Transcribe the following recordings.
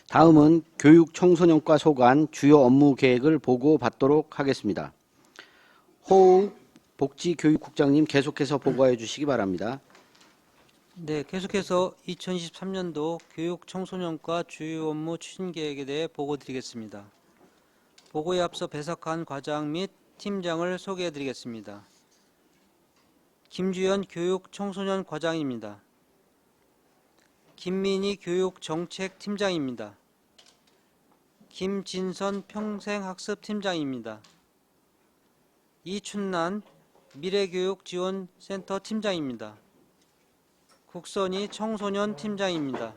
다음은 교육청소년과 소관 주요 업무 계획을 보고받도록 하겠습니다. 호우 복지교육국장님 계속해서 보고해 주시기 바랍니다. 네, 계속해서 2023년도 교육청소년과 주요 업무 추진 계획에 대해 보고 드리겠습니다. 보고에 앞서 배석한 과장 및 팀장을 소개해 드리겠습니다. 김주현 교육청소년 과장입니다. 김민희 교육정책팀장입니다. 김진선 평생학습팀장입니다. 이춘난 미래교육지원센터 팀장입니다. 국선희 청소년 팀장입니다.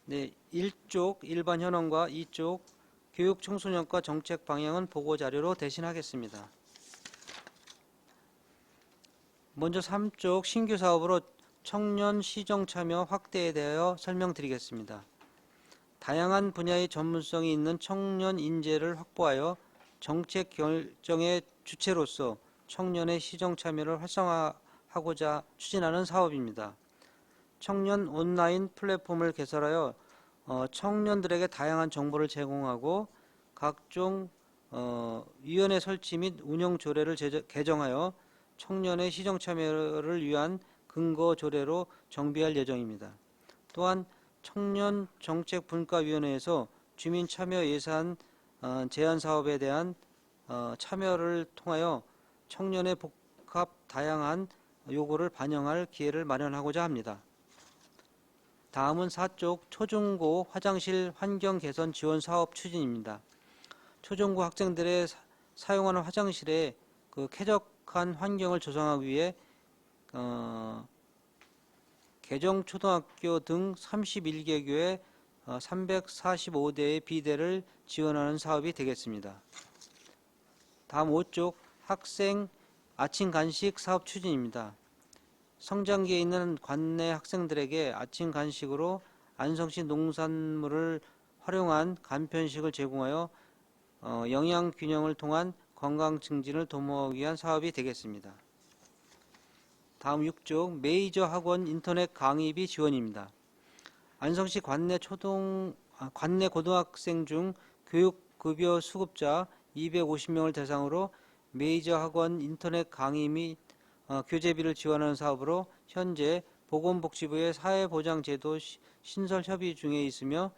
네, 1쪽 일반 현황과 2쪽 교육청소년과 정책 방향은 보고 자료로 대신하겠습니다. 먼저 3쪽 신규 사업으로 청년 시정 참여 확대에 대하여 설명드리겠습니다. 다양한 분야의 전문성이 있는 청년 인재를 확보하여 정책 결정의 주체로서 청년의 시정 참여를 활성화하고자 추진하는 사업입니다. 청년 온라인 플랫폼을 개설하여 청년들에게 다양한 정보를 제공하고 각종 위원회 설치 및 운영 조례를 개정하여 청년의 시정 참여를 위한 근거 조례로 정비할 예정입니다. 또한 청년정책분과위원회에서 주민 참여 예산 제한 사업에 대한 참여를 통하여 청년의 복합 다양한 요구를 반영할 기회를 마련하고자 합니다. 다음은 4쪽 초중고 화장실 환경 개선 지원 사업 추진입니다. 초중고 학생들의 사용하는 화장실에 쾌적한 환경을 조성하기 위해 개정초등학교 등 31개교에 345대의 비대를 지원하는 사업이 되겠습니다. 다음 5쪽 학생 아침 간식 사업 추진입니다. 성장기에 있는 관내 학생들에게 아침 간식으로 안성시 농산물을 활용한 간편식을 제공하여 영양 균형을 통한 건강 증진을 도모하기 위한 사업이 되겠습니다. 다음 6쪽 메이저 학원 인터넷 강의비 지원입니다. 안성시 관내 고등학생 중 교육급여 수급자 250명을 대상으로 메이저 학원 인터넷 강의 및 교재비를 지원하는 사업으로 현재 보건복지부의 사회보장제도 신설 협의 중에 있으며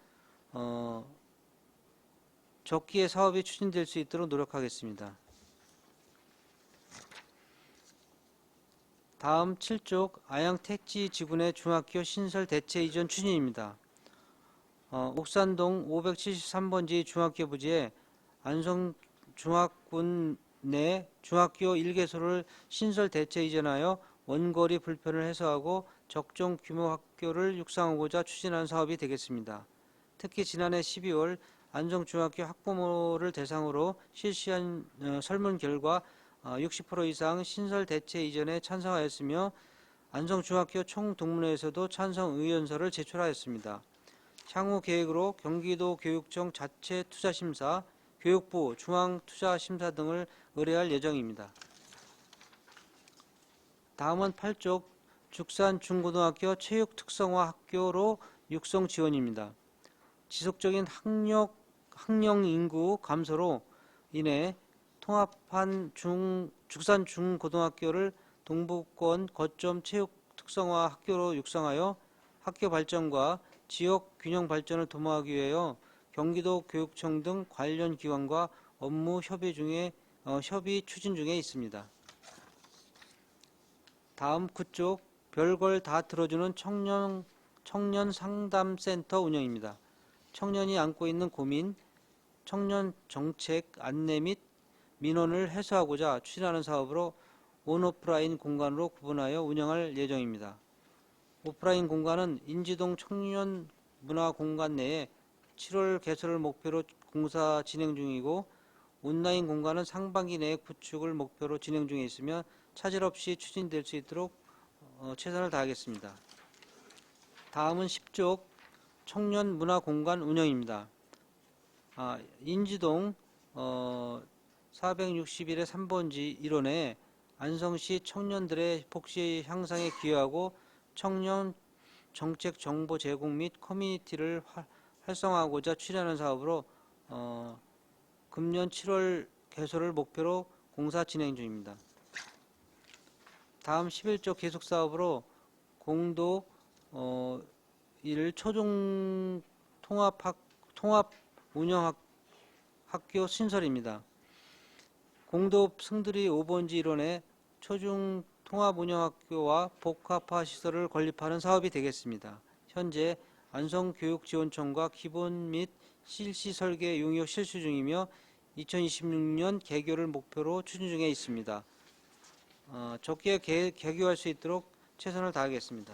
적기에 사업이 추진될 수 있도록 노력하겠습니다. 다음 7쪽 아양 택지 지구내 중학교 신설 대체 이전 추진입니다. 옥산동 573번지 중학교 부지에 안성 중학군 내 중학교 1개소를 신설 대체 이전하여 원거리 불편을 해소하고 적정 규모 학교를 육성하고자 추진하는 사업이 되겠습니다. 특히 지난해 12월 안성중학교 학부모를 대상으로 실시한 설문 결과 60% 이상 신설 대체 이전에 찬성하였으며 안성중학교 총동문회에서도 찬성 의견서를 제출하였습니다. 향후 계획으로 경기도 교육청 자체 투자심사, 교육부 중앙투자심사 등을 의뢰할 예정입니다. 다음은 8쪽 죽산 중고등학교 체육 특성화 학교로 육성 지원입니다. 지속적인 학령 인구 감소로 인해 통합한 죽산 중고등학교를 동부권 거점 체육 특성화 학교로 육성하여 학교 발전과 지역 균형 발전을 도모하기 위하여 경기도 교육청 등 관련 기관과 업무 협의 추진 중에 있습니다. 다음 9쪽 별걸 다 들어주는 청년 상담센터 운영입니다. 청년이 안고 있는 고민, 청년 정책 안내 및 민원을 해소하고자 추진하는 사업으로 온오프라인 공간으로 구분하여 운영할 예정입니다. 오프라인 공간은 인지동 청년 문화 공간 내에 7월 개설을 목표로 공사 진행 중이고 온라인 공간은 상반기 내에 구축을 목표로 진행 중에 있으며 차질 없이 추진될 수 있도록 최선을 다하겠습니다. 다음은 10쪽 청년 문화 공간 운영입니다. 인지동 461의 3번지 1원에 안성시 청년들의 복지 향상에 기여하고 청년 정책 정보 제공 및 커뮤니티를 활성화하고자 추진하는 사업으로 금년 7월 개소를 목표로 공사 진행 중입니다. 다음 11조 계속 사업으로 공도 1 초중 통합 운영 학교 신설입니다. 공도 승들이 5번지 일원에 초중 통합 운영 학교와 복합화 시설을 건립하는 사업이 되겠습니다. 현재 안성교육지원청과 기본 및 실시 설계 용역 실시 중이며 2026년 개교를 목표로 추진 중에 있습니다. 적기에 개교할 수 있도록 최선을 다하겠습니다.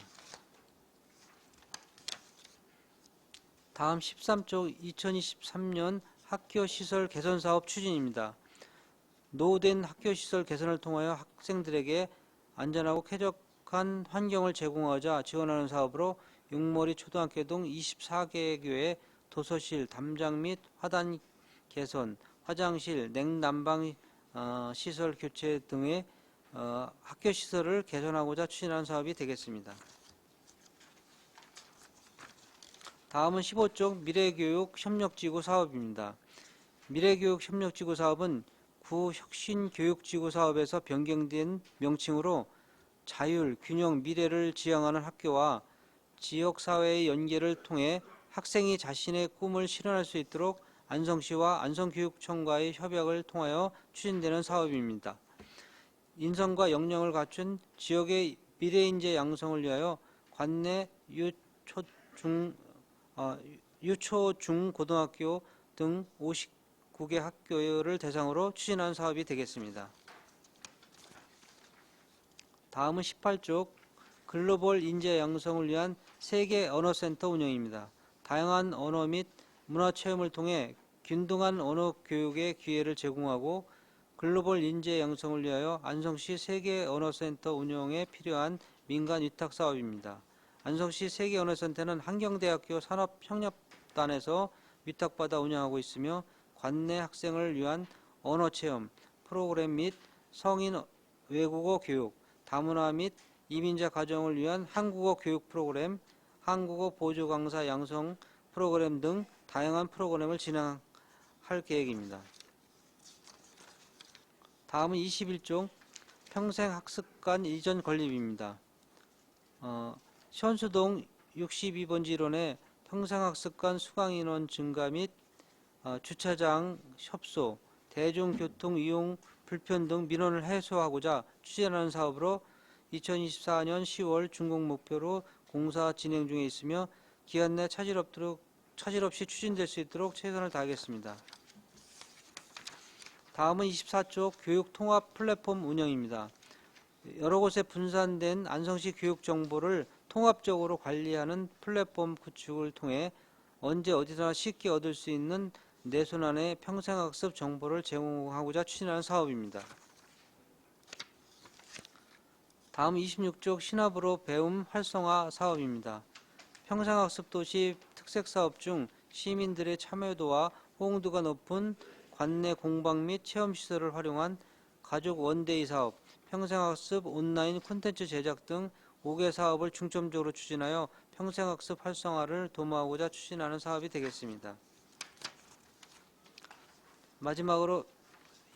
다음 13조 2023년 학교시설 개선 사업 추진입니다. 노후된 학교시설 개선을 통하여 학생들에게 안전하고 쾌적한 환경을 제공하자 지원하는 사업으로 육머리 초등학교 등 24개 교의 도서실, 담장 및 화단 개선, 화장실, 냉난방 시설 교체 등의 학교 시설을 개선하고자 추진하는 사업이 되겠습니다. 다음은 15조 미래교육 협력지구 사업입니다. 미래교육 협력지구 사업은 구혁신교육지구 사업에서 변경된 명칭으로 자율, 균형, 미래를 지향하는 학교와 지역사회의 연계를 통해 학생이 자신의 꿈을 실현할 수 있도록 안성시와 안성교육청과의 협약을 통하여 추진되는 사업입니다. 인성과 역량을 갖춘 지역의 미래인재 양성을 위하여 관내 유초, 중, 고등학교 등 59개 학교를 대상으로 추진하는 사업이 되겠습니다. 다음은 18조 글로벌 인재 양성을 위한 세계 언어센터 운영입니다. 다양한 언어 및 문화 체험을 통해 균등한 언어 교육의 기회를 제공하고 글로벌 인재 양성을 위하여 안성시 세계 언어센터 운영에 필요한 민간 위탁 사업입니다. 안성시 세계 언어센터는 한경대학교 산업협력단에서 위탁받아 운영하고 있으며 관내 학생을 위한 언어 체험 프로그램 및 성인 외국어 교육, 다문화 및 이민자 가정을 위한 한국어 교육 프로그램, 한국어 보조 강사 양성 프로그램 등 다양한 프로그램을 진행할 계획입니다. 다음은 21조 평생학습관 이전 건립입니다. 현수동 62번지 일원에 평생학습관 수강인원 증가 및 주차장 협소, 대중교통 이용 불편 등 민원을 해소하고자 추진하는 사업으로 2024년 10월 준공 목표로 공사 진행 중에 있으며 기한 내 차질 없이 추진될 수 있도록 최선을 다하겠습니다. 다음은 24조 교육통합 플랫폼 운영입니다. 여러 곳에 분산된 안성시 교육 정보를 통합적으로 관리하는 플랫폼 구축을 통해 언제 어디서나 쉽게 얻을 수 있는 내 손 안에 평생학습 정보를 제공하고자 추진하는 사업입니다. 다음 26조 신압으로 배움 활성화 사업입니다. 평생학습 도시 특색사업 중 시민들의 참여도와 호응도가 높은 관내 공방 및 체험시설을 활용한 가족 원데이 사업, 평생학습 온라인 콘텐츠 제작 등 5개 사업을 중점적으로 추진하여 평생학습 활성화를 도모하고자 추진하는 사업이 되겠습니다. 마지막으로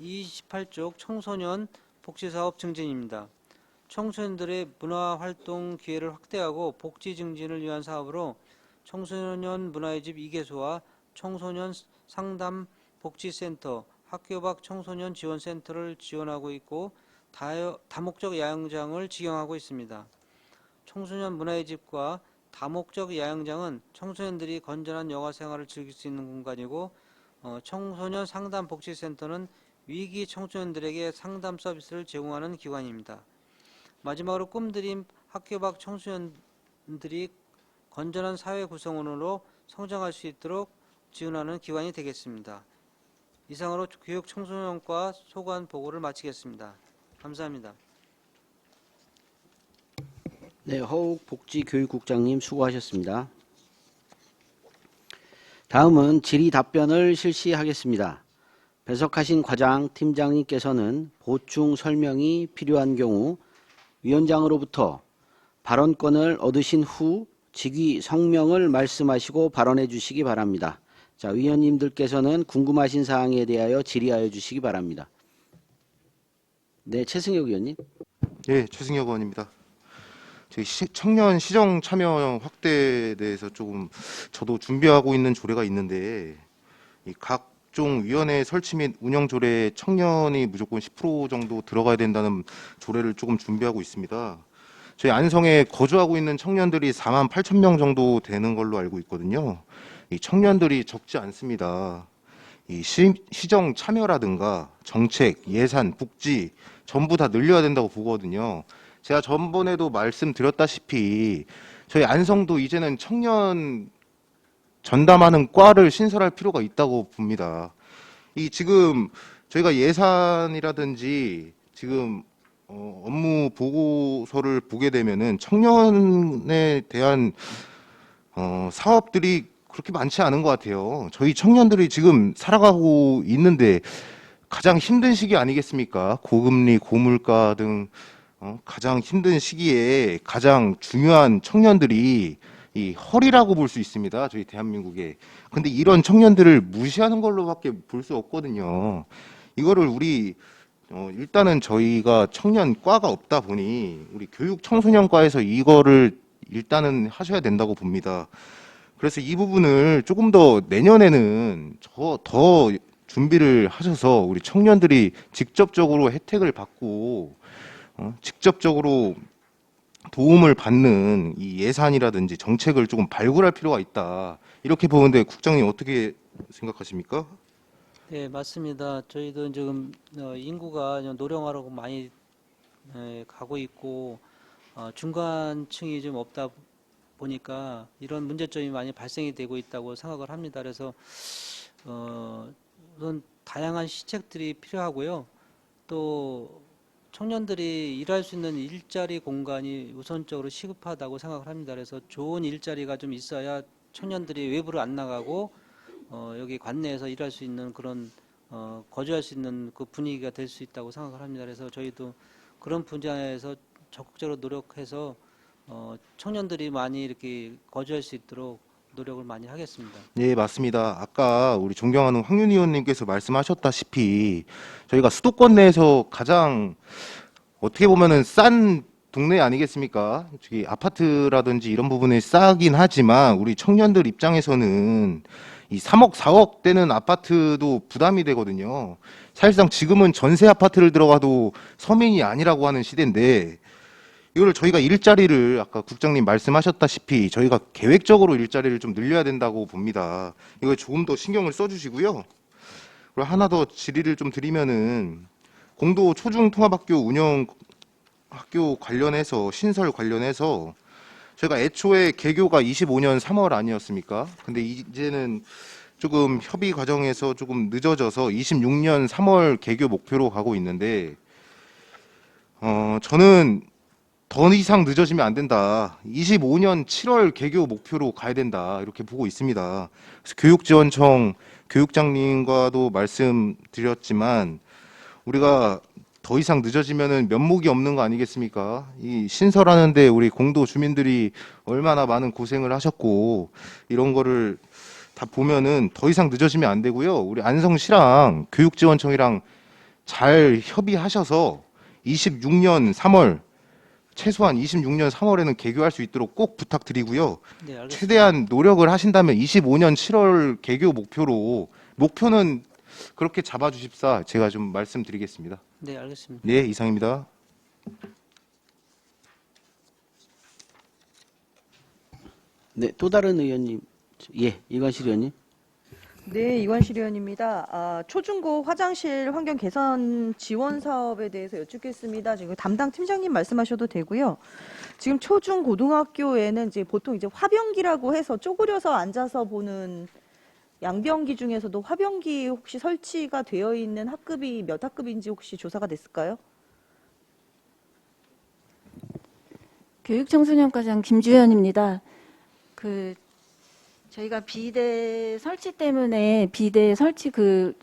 28조 청소년 복지사업 증진입니다. 청소년들의 문화활동 기회를 확대하고 복지 증진을 위한 사업으로 청소년 문화의 집 2개소와 청소년 상담 복지센터, 학교 밖 청소년 지원센터를 지원하고 있고 다목적 야영장을 지경하고 있습니다. 청소년 문화의 집과 다목적 야영장은 청소년들이 건전한 여가 생활을 즐길 수 있는 공간이고 청소년 상담 복지센터는 위기 청소년들에게 상담 서비스를 제공하는 기관입니다. 마지막으로 꿈드림 학교 밖 청소년들이 건전한 사회 구성원으로 성장할 수 있도록 지원하는 기관이 되겠습니다. 이상으로 교육 청소년과 소관 보고를 마치겠습니다. 감사합니다. 네, 허욱 복지교육국장님 수고하셨습니다. 다음은 질의 답변을 실시하겠습니다. 배석하신 과장 팀장님께서는 보충 설명이 필요한 경우 위원장으로부터 발언권을 얻으신 후 직위 성명을 말씀하시고 발언해 주시기 바랍니다. 자, 위원님들께서는 궁금하신 사항에 대하여 질의하여 주시기 바랍니다. 네, 최승혁 위원님. 예, 최승혁 의원입니다. 저희 청년 시정 참여 확대에 대해서 조금 저도 준비하고 있는 조례가 있는데 이 각종 위원회 설치 및 운영 조례에 청년이 무조건 10% 정도 들어가야 된다는 조례를 조금 준비하고 있습니다. 저희 안성에 거주하고 있는 청년들이 4만 8천 명 정도 되는 걸로 알고 있거든요. 이 청년들이 적지 않습니다. 이 시정 참여라든가 정책, 예산, 복지 전부 다 늘려야 된다고 보거든요. 제가 전번에도 말씀드렸다시피 저희 안성도 이제는 청년 전담하는 과를 신설할 필요가 있다고 봅니다. 이 지금 저희가 예산이라든지 지금 업무 보고서를 보게 되면은 청년에 대한 사업들이 그렇게 많지 않은 것 같아요. 저희 청년들이 지금 살아가고 있는데 가장 힘든 시기 아니겠습니까? 고금리, 고물가 등 가장 힘든 시기에 가장 중요한 청년들이 이 허리라고 볼 수 있습니다. 저희 대한민국에. 근데 이런 청년들을 무시하는 걸로밖에 볼 수 없거든요. 이거를 우리 일단은 저희가 청년과가 없다 보니 우리 교육 청소년과에서 이거를 일단은 하셔야 된다고 봅니다. 그래서 이 부분을 조금 더 내년에는 더 준비를 하셔서 우리 청년들이 직접적으로 혜택을 받고 직접적으로 도움을 받는 이 예산이라든지 정책을 조금 발굴할 필요가 있다. 이렇게 보는데 국장님 어떻게 생각하십니까? 네, 맞습니다. 저희도 지금 인구가 노령화로 많이 가고 있고 중간층이 좀 없다 보니까 이런 문제점이 많이 발생이 되고 있다고 생각을 합니다. 그래서 우선 다양한 시책들이 필요하고요. 또 청년들이 일할 수 있는 일자리 공간이 우선적으로 시급하다고 생각을 합니다. 그래서 좋은 일자리가 좀 있어야 청년들이 외부로 안 나가고 여기 관내에서 일할 수 있는 그런 거주할 수 있는 그 분위기가 될 수 있다고 생각을 합니다. 그래서 저희도 그런 분야에서 적극적으로 노력해서 청년들이 많이 이렇게 거주할 수 있도록 노력을 많이 하겠습니다. 네, 맞습니다. 아까 우리 존경하는 황윤희 의원님께서 말씀하셨다시피 저희가 수도권 내에서 가장 어떻게 보면은 싼 동네 아니겠습니까? 저기 아파트라든지 이런 부분이 싸긴 하지만 우리 청년들 입장에서는 이 3억, 4억 되는 아파트도 부담이 되거든요. 사실상 지금은 전세 아파트를 들어가도 서민이 아니라고 하는 시대인데 이걸 저희가 일자리를 아까 국장님 말씀하셨다시피 저희가 계획적으로 일자리를 좀 늘려야 된다고 봅니다. 이거 조금 더 신경을 써주시고요. 그리고 하나 더 질의를 좀 드리면은 공도 초중 통합학교 운영 학교 관련해서 신설 관련해서 저희가 애초에 개교가 25년 3월 아니었습니까? 근데 이제는 조금 협의 과정에서 조금 늦어져서 26년 3월 개교 목표로 가고 있는데 저는 더 이상 늦어지면 안 된다. 25년 7월 개교 목표로 가야 된다. 이렇게 보고 있습니다. 그래서 교육지원청 교육장님과도 말씀드렸지만 우리가 더 이상 늦어지면은 면목이 없는 거 아니겠습니까? 이 신설하는데 우리 공도 주민들이 얼마나 많은 고생을 하셨고 이런 거를 다 보면은 더 이상 늦어지면 안 되고요. 우리 안성시랑 교육지원청이랑 잘 협의하셔서 26년 3월 최소한 26년 3월에는 개교할 수 있도록 꼭 부탁드리고요. 네, 알겠습니다. 최대한 노력을 하신다면 25년 7월 개교 목표로 목표는 그렇게 잡아주십사 제가 좀 말씀드리겠습니다. 네, 알겠습니다. 네, 이상입니다. 네, 또 다른 의원님. 예, 이관실 의원님. 네, 이관실 의원입니다. 초중고 화장실 환경 개선 지원 사업에 대해서 여쭙겠습니다. 지금 담당 팀장님 말씀하셔도 되고요. 지금 초중 고등학교에는 이제 보통 이제 화병기라고 해서 쪼그려서 앉아서 보는 양병기 중에서도 화병기 혹시 설치가 되어 있는 학급이 몇 학급인지 혹시 조사가 됐을까요? 교육청소년과장 김주현입니다. 저희가 비대 설치 때문에 비대 설치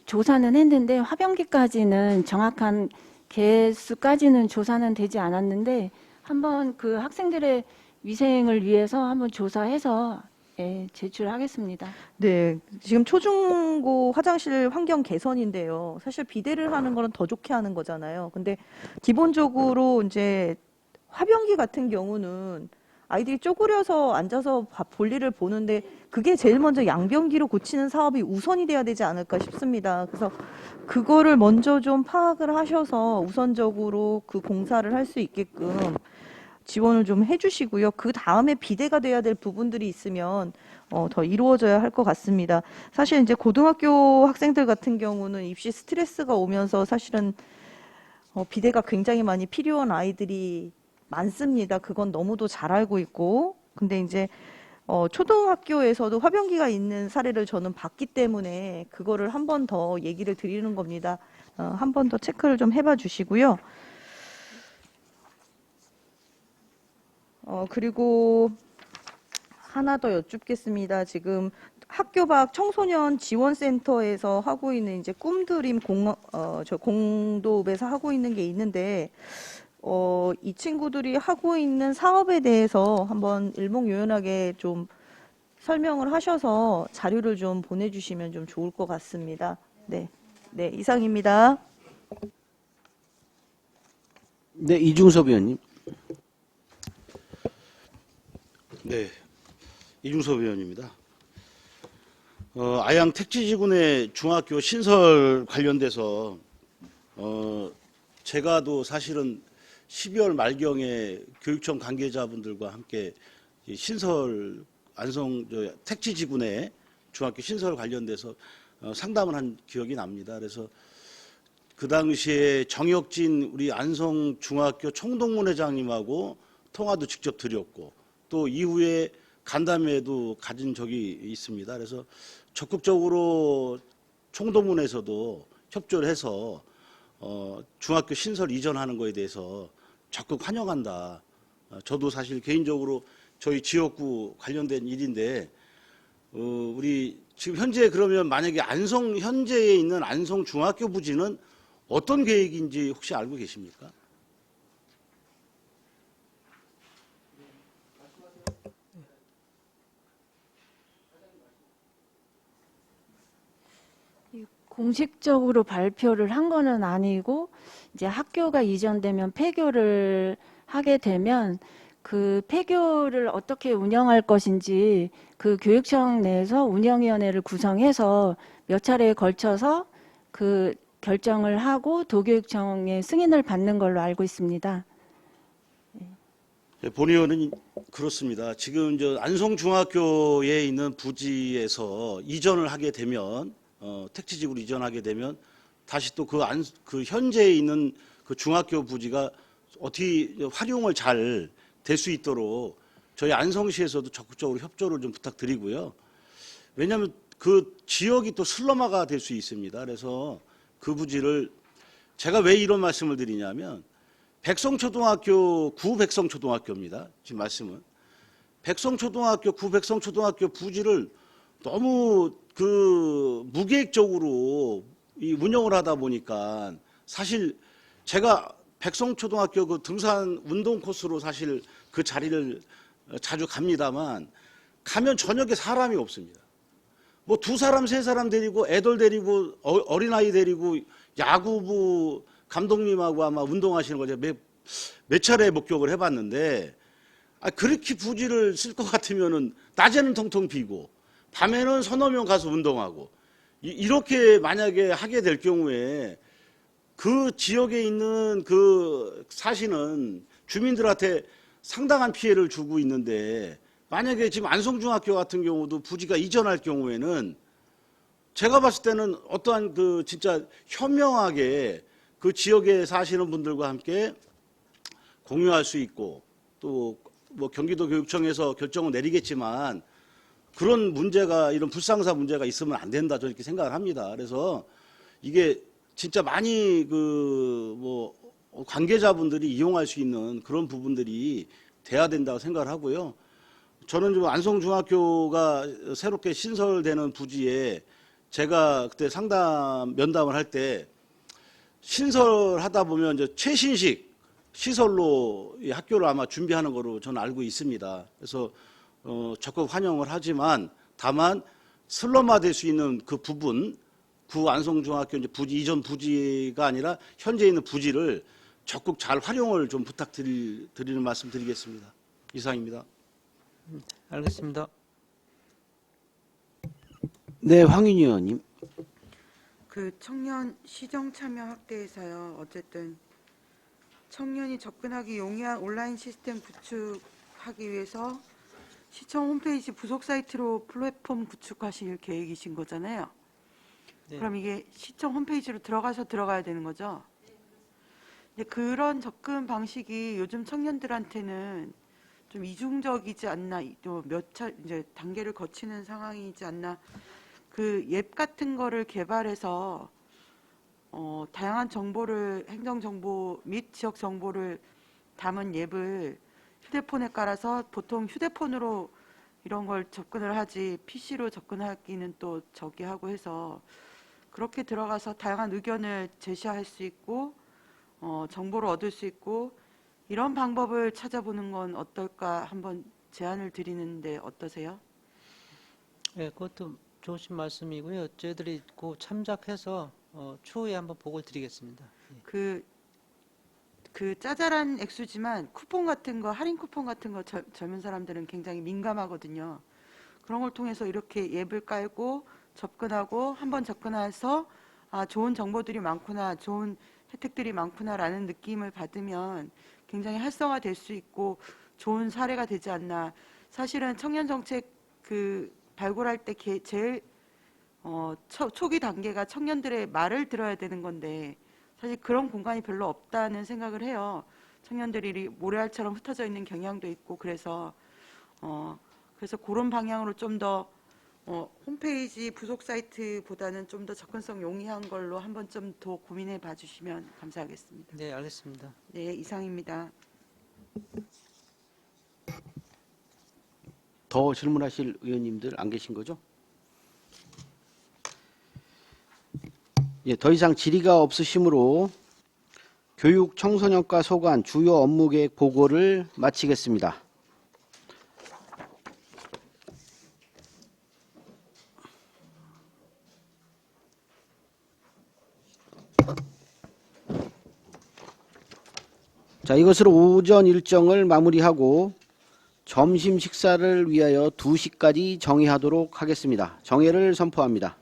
조사는 했는데 화병기까지는 정확한 개수까지는 조사는 되지 않았는데 한번 그 학생들의 위생을 위해서 한번 조사해서 예, 제출하겠습니다. 네, 지금 초중고 화장실 환경 개선인데요. 사실 비대를 하는 거는 더 좋게 하는 거잖아요. 근데 기본적으로 이제 화변기 같은 경우는 아이들이 쪼그려서 앉아서 볼일을 보는데 그게 제일 먼저 양변기로 고치는 사업이 우선이 돼야 되지 않을까 싶습니다. 그래서 그거를 먼저 좀 파악을 하셔서 우선적으로 그 공사를 할 수 있게끔 지원을 좀 해주시고요. 그 다음에 비대가 돼야 될 부분들이 있으면 더 이루어져야 할 것 같습니다. 사실 이제 고등학교 학생들 같은 경우는 입시 스트레스가 오면서 사실은 비대가 굉장히 많이 필요한 아이들이 많습니다. 그건 너무도 잘 알고 있고. 근데 이제 초등학교에서도 화변기가 있는 사례를 저는 봤기 때문에 그거를 한 번 더 얘기를 드리는 겁니다. 한 번 더 체크를 좀 해봐 주시고요. 그리고 하나 더 여쭙겠습니다. 지금 학교 밖 청소년 지원센터에서 하고 있는 이제 꿈드림 공도읍에서 하고 있는 게 있는데, 이 친구들이 하고 있는 사업에 대해서 한번 일목요연하게 좀 설명을 하셔서 자료를 좀 보내주시면 좀 좋을 것 같습니다. 네, 네, 이상입니다. 네, 이중섭 의원님. 네, 이중섭 의원입니다. 아양 택지지구내 중학교 신설 관련돼서 제가도 사실은 12월 말경에 교육청 관계자분들과 함께 이 신설 택지지구내 중학교 신설 관련돼서 상담을 한 기억이 납니다. 그래서 그 당시에 정혁진 우리 안성 중학교 총동문회장님하고 통화도 직접 드렸고, 또 이후에 간담회도 가진 적이 있습니다. 그래서 적극적으로 총동문에서도 협조를 해서 중학교 신설 이전하는 거에 대해서 적극 환영한다. 저도 사실 개인적으로 저희 지역구 관련된 일인데, 우리 지금 현재 그러면 만약에 현재에 있는 안성 중학교 부지는 어떤 계획인지 혹시 알고 계십니까? 공식적으로 발표를 한 거는 아니고, 이제 학교가 이전되면 폐교를 하게 되면 그 폐교를 어떻게 운영할 것인지 그 교육청 내에서 운영위원회를 구성해서 몇 차례에 걸쳐서 그 결정을 하고 도교육청의 승인을 받는 걸로 알고 있습니다. 네, 본 의원은 그렇습니다. 지금 안성 중학교에 있는 부지에서 이전을 하게 되면 택지지구로 이전하게 되면 다시 또 그 현재에 있는 그 중학교 부지가 어떻게 활용을 잘 될 수 있도록 저희 안성시에서도 적극적으로 협조를 좀 부탁드리고요. 왜냐하면 그 지역이 또 슬럼화가 될 수 있습니다. 그래서 그 부지를 제가 왜 이런 말씀을 드리냐면, 구백성초등학교입니다. 지금 말씀은 구백성초등학교 부지를 너무 무계획적으로 운영을 하다 보니까, 사실 제가 백성초등학교 그 등산 운동 코스로 사실 그 자리를 자주 갑니다만, 가면 저녁에 사람이 없습니다. 뭐 2사람, 3사람 데리고 애들 데리고 어린아이 데리고 야구부 감독님하고 아마 운동하시는 거 제가 몇 차례 목격을 해봤는데, 그렇게 부지를 쓸 것 같으면은 낮에는 텅텅 비고 밤에는 서너 명 가서 운동하고, 이렇게 만약에 하게 될 경우에 그 지역에 있는 사시는 주민들한테 상당한 피해를 주고 있는데, 만약에 지금 안성중학교 같은 경우도 부지가 이전할 경우에는 제가 봤을 때는 어떠한 진짜 현명하게 그 지역에 사시는 분들과 함께 공유할 수 있고, 또 뭐 경기도 교육청에서 결정을 내리겠지만 그런 문제가, 이런 불상사 문제가 있으면 안 된다, 저는 이렇게 생각을 합니다. 그래서 이게 진짜 많이 관계자분들이 이용할 수 있는 그런 부분들이 돼야 된다고 생각을 하고요. 저는 좀 안성중학교가 새롭게 신설되는 부지에 제가 그때 면담을 할 때, 신설하다 보면 이제 최신식 시설로 이 학교를 아마 준비하는 거로 저는 알고 있습니다. 그래서 적극 환영을 하지만 다만 슬럼화될 수 있는 그 부분, 구 안성중학교 이제 부지 이전 부지가 아니라 현재 있는 부지를 적극 잘 활용을 좀 부탁드리는 말씀 드리겠습니다. 이상입니다. 알겠습니다. 네, 황윤희 의원님. 그 청년 시정 참여 확대에서요. 어쨌든 청년이 접근하기 용이한 온라인 시스템 구축하기 위해서 시청 홈페이지 부속 사이트로 플랫폼 구축하실 계획이신 거잖아요. 네. 그럼 이게 시청 홈페이지로 들어가야 되는 거죠? 근데 그런 접근 방식이 요즘 청년들한테는 좀 이중적이지 않나, 또 이제 단계를 거치는 상황이지 않나. 그 앱 같은 거를 개발해서 다양한 정보를, 행정 정보 및 지역 정보를 담은 앱을 휴대폰에 깔아서, 보통 휴대폰으로 이런 걸 접근을 하지 PC로 접근하기는 또 저기 하고 해서, 그렇게 들어가서 다양한 의견을 제시할 수 있고 정보를 얻을 수 있고, 이런 방법을 찾아보는 건 어떨까 한번 제안을 드리는데 어떠세요? 네, 그것도 좋으신 말씀이고요. 저희들이 그 참작해서 추후에 한번 보고를 드리겠습니다. 예. 그 짜잘한 액수지만 쿠폰 같은 거, 할인 쿠폰 같은 거 젊은 사람들은 굉장히 민감하거든요. 그런 걸 통해서 이렇게 앱을 깔고 접근하고, 한번 접근해서 아, 좋은 정보들이 많구나, 좋은 혜택들이 많구나라는 느낌을 받으면 굉장히 활성화될 수 있고 좋은 사례가 되지 않나. 사실은 청년 정책 그 발굴할 때 제일 초기 단계가 청년들의 말을 들어야 되는 건데, 사실 그런 공간이 별로 없다는 생각을 해요. 청년들이 모래알처럼 흩어져 있는 경향도 있고, 그래서 그런 방향으로 좀 더 홈페이지 부속 사이트보다는 좀 더 접근성 용이한 걸로 한번 좀 더 고민해 봐 주시면 감사하겠습니다. 네, 알겠습니다. 네, 이상입니다. 더 질문하실 의원님들 안 계신 거죠? 예, 더 이상 질의가 없으시므로 교육 청소년과 소관 주요 업무 계획 보고를 마치겠습니다. 자, 이것으로 오전 일정을 마무리하고 점심 식사를 위하여 2시까지 정회하도록 하겠습니다. 정회를 선포합니다.